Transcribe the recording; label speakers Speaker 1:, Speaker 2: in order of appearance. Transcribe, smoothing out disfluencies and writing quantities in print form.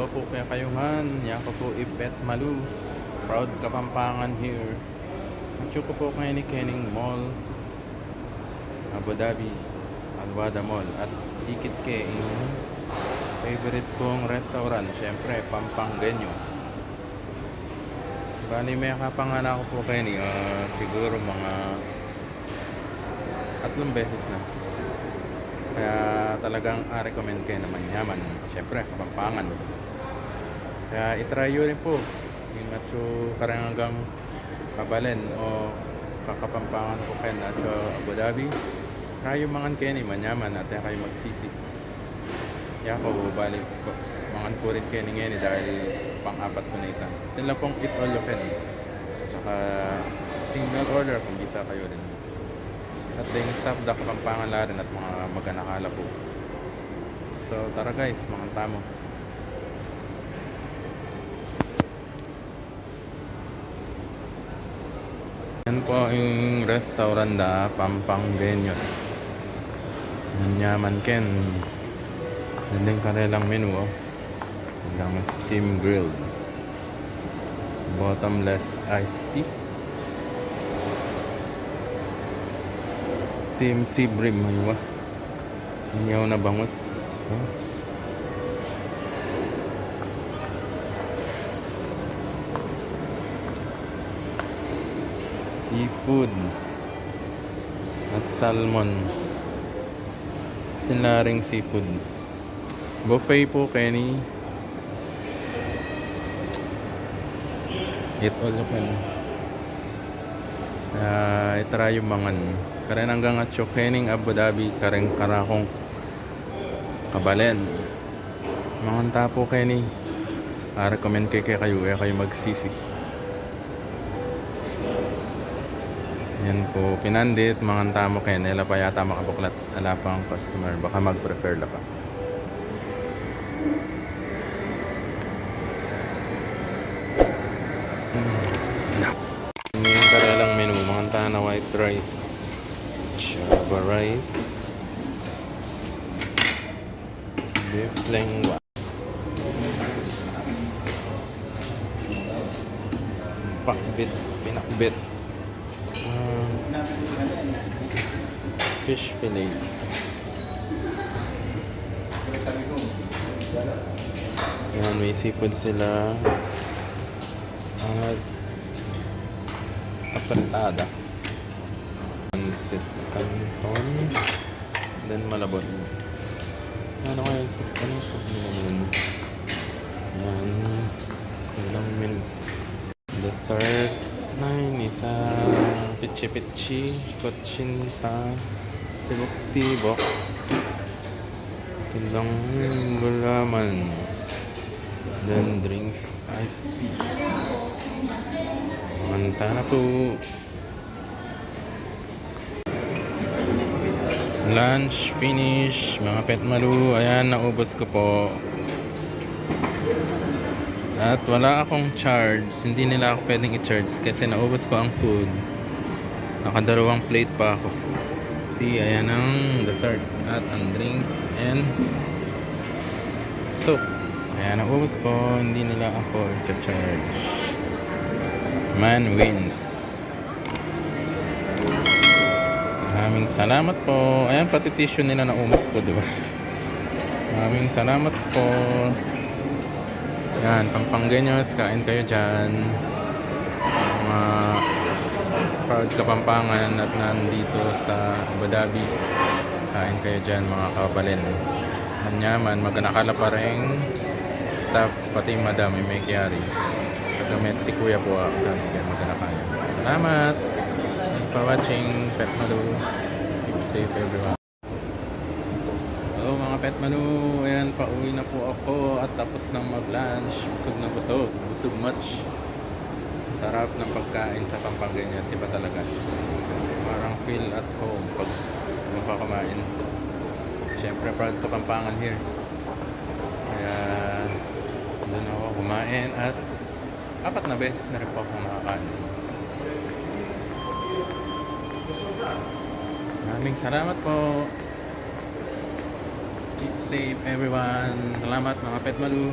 Speaker 1: po kaya kayungan. Yan ko po Ipet Malu. Proud Kapampangan here. Machu ko po kayo ni Kening Mall, Abu Dhabi, Alwada Mall. At dikit ke yung favorite kong restaurant. Siyempre, Pampanggenyo. Bali may kapangalan ako po kayo ni siguro mga 3 beses na. Kaya talagang recommend kayo naman yaman. Siyempre, Kapampangan. Kaya itry yun rin po. Yung Machu Karanggang Kabalen o Kakapampangan po kayo at Abu Dhabi. Kaya yung mga kayo ni manyaman at kayo magsisi. Kaya ko balik po. Mga po rin kayo ni dahil pang-apat ko na ito. Yan lang pong eat all you can. Tsaka single order kung bisa kayo rin. At then stop the Kapampangan rin at mga maganakala po. So tara guys, mga tamo. Yan po yung restaurant da Pampanggenyo. Nanyaman ken. Yan din karelang menu oh. Lang steam grilled. Bottomless iced tea. Steam sea bream aywa. Inyaw na bangus. Oh. Seafood at salmon. Tinaring seafood. Buffet po Kenny. Eat all you can. Itry yung mangan. Karen hanggang at Kening Abu Dhabi. Karen Karakong Kabalen. Mangan tapo Kenny. Recommend kayo kayo magsisi. Yan po, pinandit, mga tamo kayo. Nila pa yata makabuklat. Ala pang customer. Baka mag-prefer la pa. Yung karelang menu. Mga tana white rice. Java rice. Beef lengua. Pakbit. Pinakbit. Fish fillet. Yan, may seafood sila. At apretada. Pancit canton. Then malabon. Ano kaya yung soup? Anong soup nila nun? Yan. Ilang menu. Dessert. Isa pichi-pichi, kotsinta, tibok-tibok, ilang gulaman, then drinks, iced tea. Manta na po. Lunch finish, mga pet malu. Ayan, naubos ko po. At wala akong charge. Hindi nila ako pwedeng i-charge kasi naubos ko ang food. Nakadalawang plate pa ako. See, ayan ang dessert at ang drinks and soup. Kaya naubos ko. Hindi nila ako i-charge. Man wins. Maraming salamat po. Ayan, pati tissue nila naubos ko, diba? Maraming salamat po. Yan, Pampanggenyos, kain kayo dyan. Mga proud Kapampangan at nandito sa Abu Dhabi. Kain kayo dyan mga kabalen. Manyaman, maganakala pa rin staff, pati madam, may kiyari. Kagamit si Kuya po ako sa maganakala. Salamat for watching Pet Malu. Keep safe everyone. Hello mga Pet Malu. Ayan, pauwi na po ako at tapos ng mag-lunch. Busog na busog. Busog much. Sarap ng pagkain sa Pampanggenyo. Iba talaga. Parang feel at home pag magpapakain. Siyempre, proud Kapampangan here. Kaya doon ako kumain at 4 na beses na rin po akong nakakain. Maraming salamat po. Keep safe everyone. Salamat mga Pet Malu.